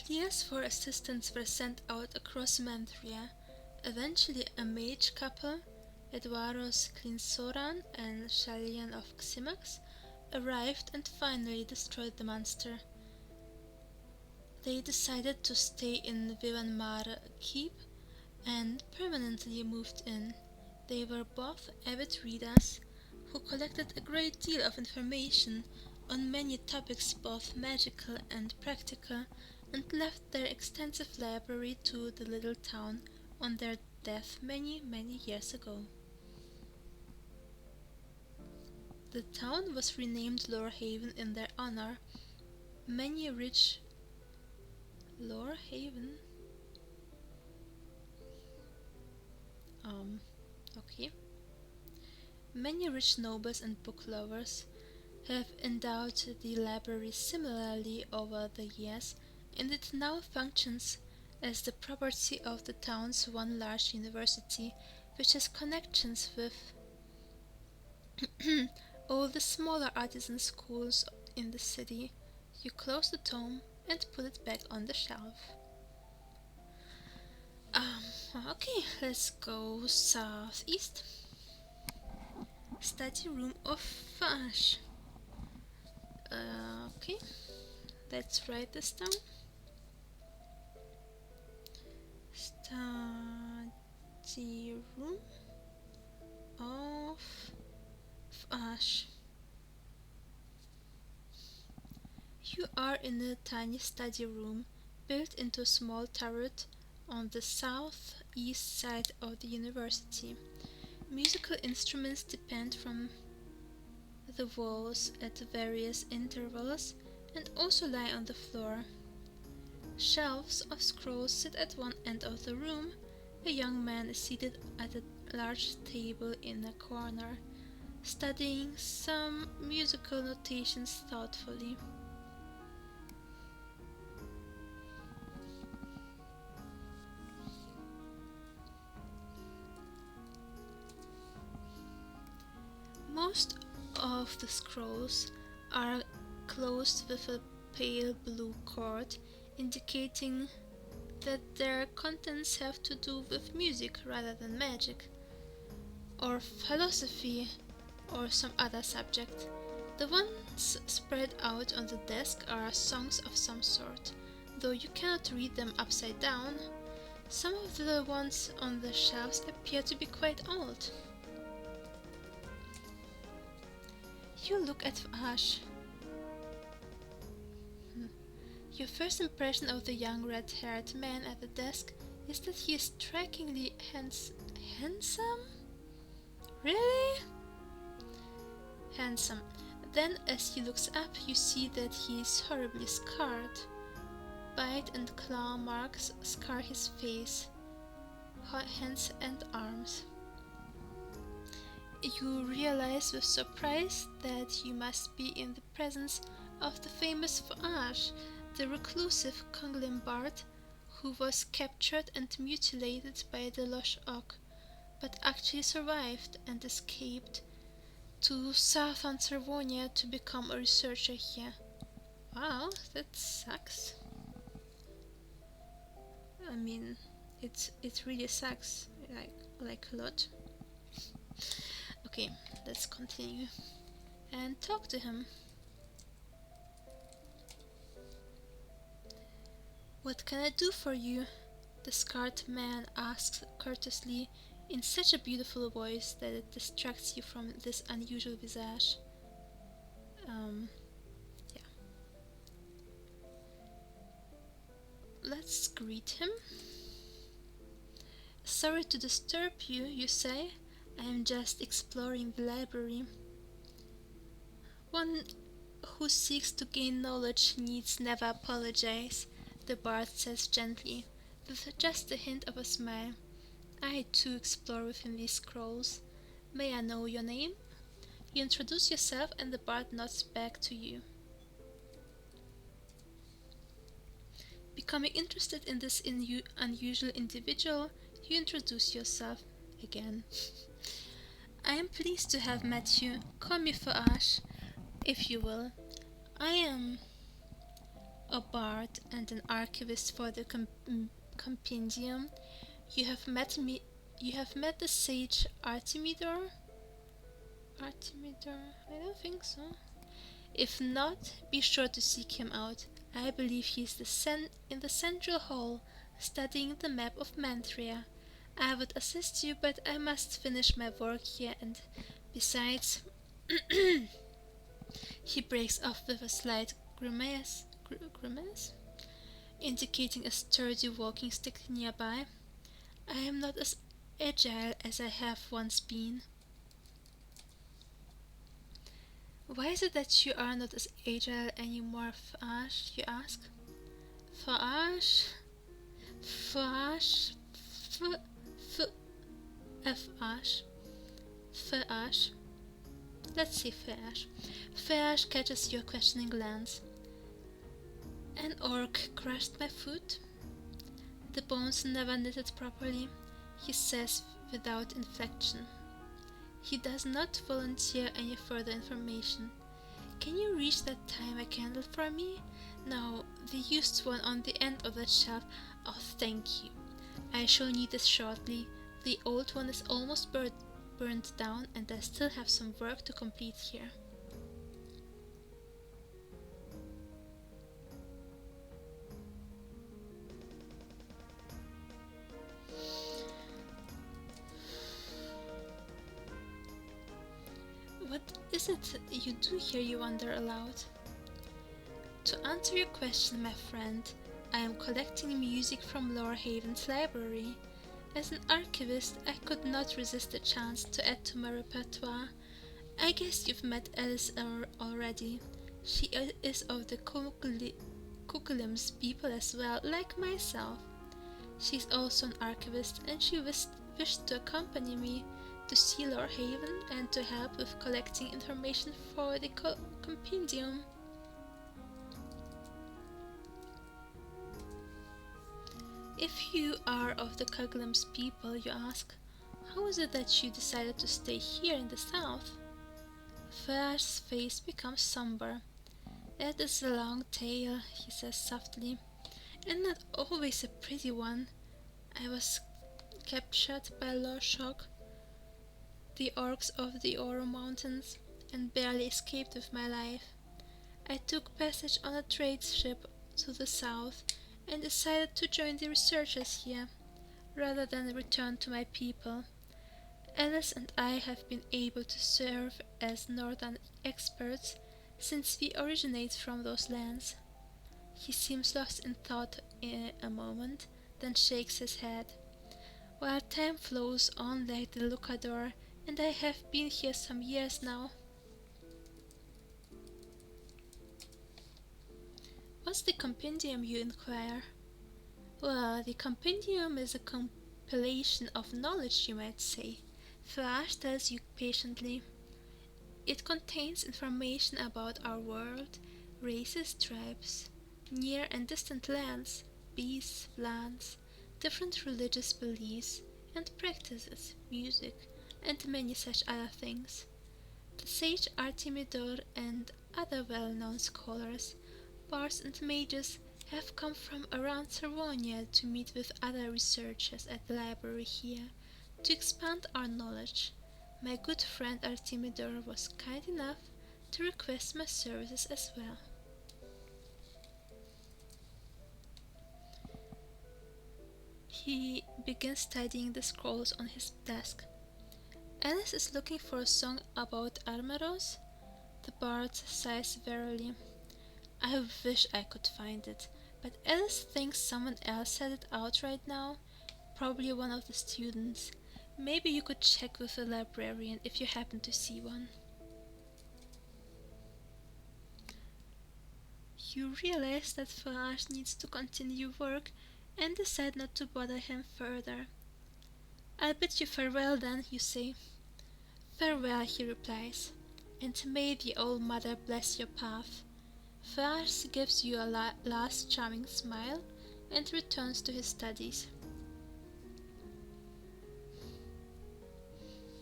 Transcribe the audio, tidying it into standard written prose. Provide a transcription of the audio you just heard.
Pleas for assistance were sent out across Manthria. Eventually a mage couple, Eduaros Clinsoran and Shalian of Ximax, arrived and finally destroyed the monster. They decided to stay in Vivanmar Keep and permanently moved in. They were both avid readers who collected a great deal of information on many topics both magical and practical, and left their extensive library to the little town on their death many years ago. The town was renamed Lorehaven in their honor. Many rich Lorehaven? Okay. Many rich nobles and book lovers have endowed the library similarly over the years, and it now functions as the property of the town's one large university, which has connections with all the smaller artisan schools in the city. You close the tome and put it back on the shelf. Okay, let's go southeast. Study room of Fash. Okay, let's write this down. Study room of Fash. You are in a tiny study room built into a small turret on the southeast side of the university. Musical instruments depend from the walls at various intervals and also lie on the floor. Shelves of scrolls sit at one end of the room. A young man is seated at a large table in a corner, studying some musical notations thoughtfully. Most of the scrolls are closed with a pale blue cord, indicating that their contents have to do with music rather than magic, or philosophy, or some other subject. The ones spread out on the desk are songs of some sort, though you cannot read them upside down. Some of the ones on the shelves appear to be quite old. You look at Ash. Your first impression of the young red-haired man at the desk is that he is strikingly handsome? Really? Handsome. Then, as he looks up, you see that he is horribly scarred. Bite and claw marks scar his face, hands and arms. You realize with surprise that you must be in the presence of the famous Faash, the reclusive Conglin bard who was captured and mutilated by the Losh Ock, but actually survived and escaped to southern Sarvonia to become a researcher here. Wow, that sucks. I mean, it really sucks, like a lot. Okay, let's continue and talk to him. What can I do for you? The scarred man asks courteously in such a beautiful voice that it distracts you from this unusual visage. Yeah. Let's greet him. Sorry to disturb you, you say. I am just exploring the library. One who seeks to gain knowledge needs never apologize, the bard says gently, with just a hint of a smile. I too explore within these scrolls. May I know your name? You introduce yourself and the bard nods back to you. Becoming interested in this unusual individual, you introduce yourself again. I am pleased to have met you. Call me Faash, if you will. I am... a bard and an archivist for the compendium, you have met me. You have met the sage Artemidor? Artemidor? I don't think so. If not, be sure to seek him out. I believe he is in the central hall, studying the map of Manthria. I would assist you, but I must finish my work here, and besides, he breaks off with a slight grimace, indicating a sturdy walking stick nearby. I am not as agile as I have once been. Why is it that you are not as agile anymore, Fash, you ask? Fash? Fash? F-Ash? Fash? Let's see Fash. Fash catches your questioning glance. An orc crushed my foot? The bones never knitted properly, he says without inflection. He does not volunteer any further information. Can you reach that timer candle for me? No, the used one on the end of that shelf. Oh, thank you. I shall need this shortly. The old one is almost burned down, and I still have some work to complete here. What is it you do here, you wonder aloud? To answer your question, my friend, I am collecting music from Lorehaven's library. As an archivist, I could not resist the chance to add to my repertoire. I guess you've met Alice already. She is of the Kukulim's people as well, like myself. She's also an archivist, and she wished to accompany me to see Lorehaven and to help with collecting information for the compendium. If you are of the Kuglim's people, you ask, how is it that you decided to stay here in the south? Fash's face becomes somber. It is a long tale, he says softly, and not always a pretty one. I was captured by Lorehold, the orcs of the Oro Mountains, and barely escaped with my life. I took passage on a trade ship to the south and decided to join the researchers here, rather than return to my people. Alice and I have been able to serve as northern experts since we originate from those lands. He seems lost in thought a moment, then shakes his head. While time flows on like the Lucador, and I have been here some years now. What's the compendium, you inquire? Well, the compendium is a compilation of knowledge, you might say. Flash tells you patiently. It contains information about our world, races, tribes, near and distant lands, beasts, plants, different religious beliefs and practices, music, and many such other things. The sage Artemidor and other well-known scholars, bards and mages have come from around Santhworld to meet with other researchers at the library here to expand our knowledge. My good friend Artemidor was kind enough to request my services as well. He begins studying the scrolls on his desk. Alice is looking for a song about Armeros. The bard sighs wearily. I wish I could find it, but Alice thinks someone else said it out right now, probably one of the students. Maybe you could check with the librarian if you happen to see one. You realize that Farage needs to continue work and decide not to bother him further. I'll bid you farewell then, you say. Farewell, he replies, and may the old mother bless your path. Farage gives you a last charming smile and returns to his studies.